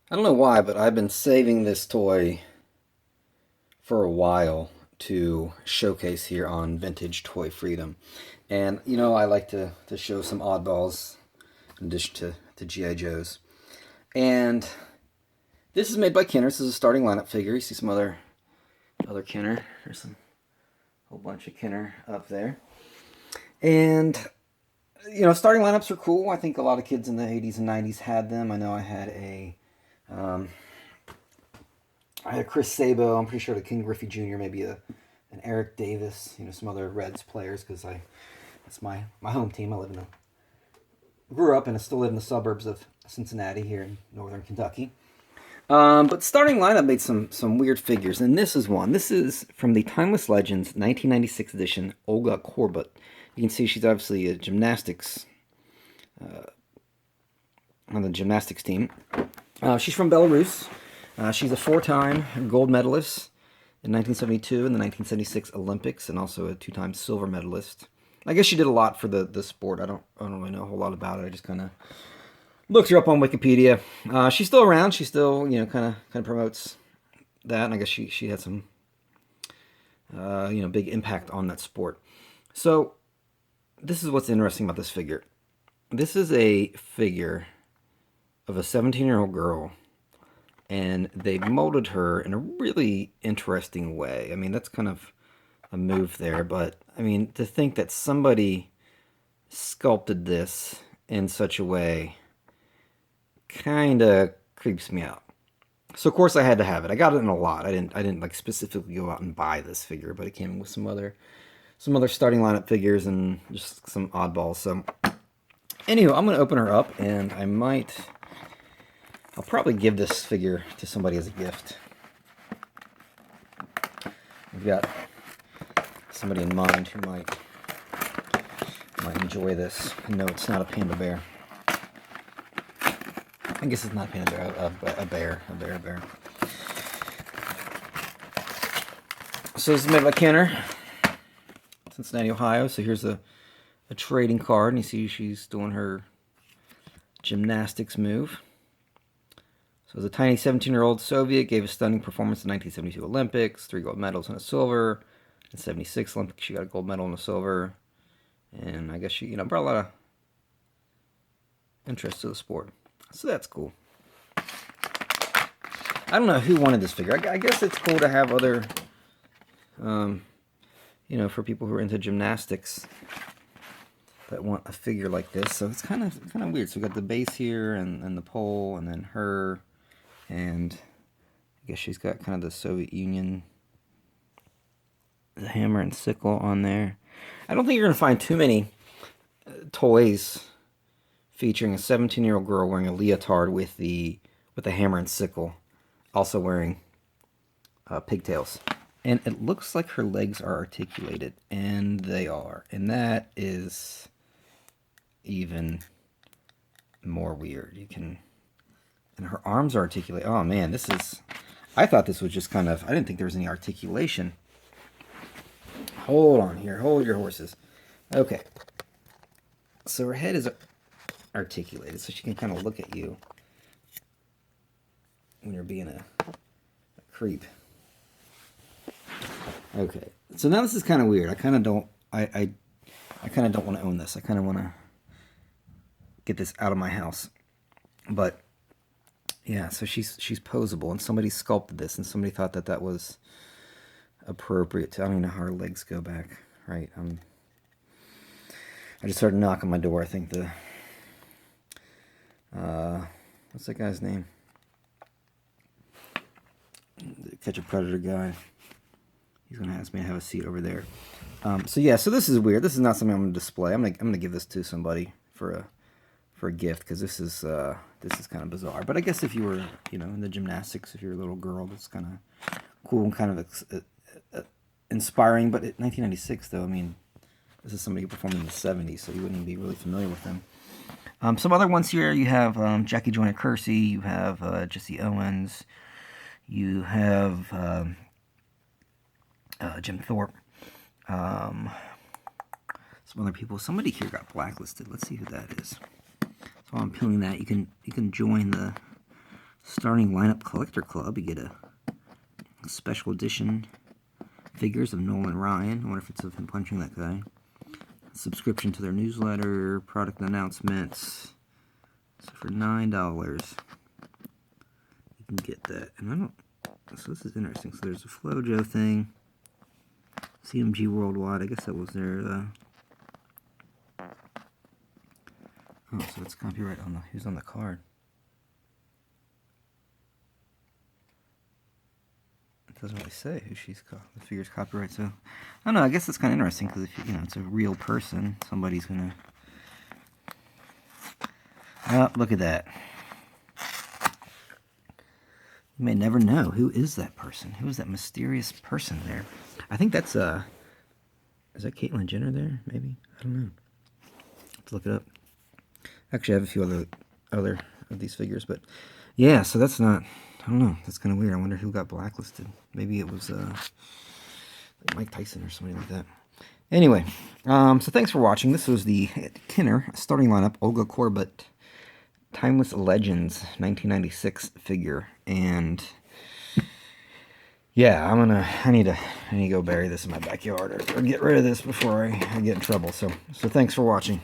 I don't know why, but I've been saving this toy for a while to showcase here on Vintage Toy Freedom. And I like to show some oddballs in addition to G.I. Joes. And this is made by Kenner. This is a starting lineup figure. You see some other Kenner. There's some whole bunch of Kenner up there. And starting lineups are cool. I think a lot of kids in the 80s and 90s had them. I know um, I had a Chris Sabo. I'm pretty sure the King Griffey Jr. Maybe an Eric Davis. Some other Reds players because that's my home team. Grew up and I still live in the suburbs of Cincinnati here in northern Kentucky. But starting lineup made some weird figures, and this is one. This is from the Timeless Legends 1996 edition, Olga Korbut. You can see she's obviously a gymnastics on the gymnastics team. She's from Belarus. She's a four-time gold medalist in 1972 and the 1976 Olympics, and also a two-time silver medalist. I guess she did a lot for the sport. I don't really know a whole lot about it. I just kind of looked her up on Wikipedia. She's still around. She still kind of promotes that, and I guess she had some big impact on that sport. So this is what's interesting about this figure. This is a figure of a 17-year-old girl, and they molded her in a really interesting way. I mean, that's kind of a move there, but I mean, to think that somebody sculpted this in such a way kind of creeps me out. So of course I had to have it. I got it in a lot. I didn't like specifically go out and buy this figure, but it came with some other starting lineup figures and just some oddballs. So anyway, I'm gonna open her up, and I'll probably give this figure to somebody as a gift. I've got somebody in mind who might enjoy this. No, it's not a panda bear. I guess it's not a panda bear, a bear. So this is made by Kenner, Cincinnati, Ohio. So here's a trading card, and you see she's doing her gymnastics move. So as a tiny 17-year-old Soviet, gave a stunning performance in the 1972 Olympics, 3 gold medals and a silver. In 76 Olympics, she got a gold medal and a silver. And I guess she, brought a lot of interest to the sport. So that's cool. I don't know who wanted this figure. I guess it's cool to have other, for people who are into gymnastics that want a figure like this. So it's kind of weird. So we got the base here and the pole, and then her, and I guess she's got kind of the Soviet Union, the hammer and sickle on there. I don't think you're gonna find too many toys featuring a 17-year-old girl wearing a leotard with the hammer and sickle, also wearing pigtails. And it looks like her legs are articulated, and they are. And that is even more weird. And her arms are articulated. Oh man, I thought this was just kind of, I didn't think there was any articulation. Hold on here, hold your horses. Okay. So her head is articulated, so she can kind of look at you when you're being a creep. Okay, so now this is kind of weird. I kind of don't want to own this. I kind of want to get this out of my house. But yeah, so she's posable, and somebody sculpted this, and somebody thought that was appropriate. I don't even know how her legs go back. Right. I just heard a knock on my door. I think what's that guy's name? The Catch a Predator guy. He's gonna ask me to have a seat over there. So yeah, so this is weird. This is not something I'm gonna display. I'm gonna give this to somebody for a gift, because this is kind of bizarre. But I guess if you were in the gymnastics, if you're a little girl, that's kind of cool and kind of inspiring. But 1996 though, I mean, this is somebody who performed in the 70s, so you wouldn't be really familiar with them. Some other ones here, you have Jackie Joyner Kersey, you have Jesse Owens, you have Jim Thorpe, some other people. Somebody here got blacklisted. Let's see who that is. So while I'm peeling that, you can join the Starting lineup collector club. You get a special edition figures of Nolan Ryan. I wonder if it's of him punching that guy. Subscription to their newsletter, product announcements. So for $9, you can get that. And I don't. So this is interesting. So there's a FloJo thing. CMG Worldwide. I guess that was their. Oh, so it's copyright on the. Who's on the card? It doesn't really say who she's the figure's copyright. So I don't know. I guess it's kind of interesting because if you know it's a real person, somebody's gonna. Oh, look at that. You may never know. Who is that person? Who is that mysterious person there? I think that's, is that Caitlyn Jenner there, maybe? I don't know. Let's look it up. Actually, I have a few other of these figures, but yeah, so that's not, I don't know. That's kind of weird. I wonder who got blacklisted. Maybe it was like Mike Tyson or somebody like that. Anyway, so thanks for watching. This was the Kenner starting lineup, Olga Korbut. Timeless Legends 1996 figure, and yeah, I need to go bury this in my backyard or get rid of this before I get in trouble. So thanks for watching.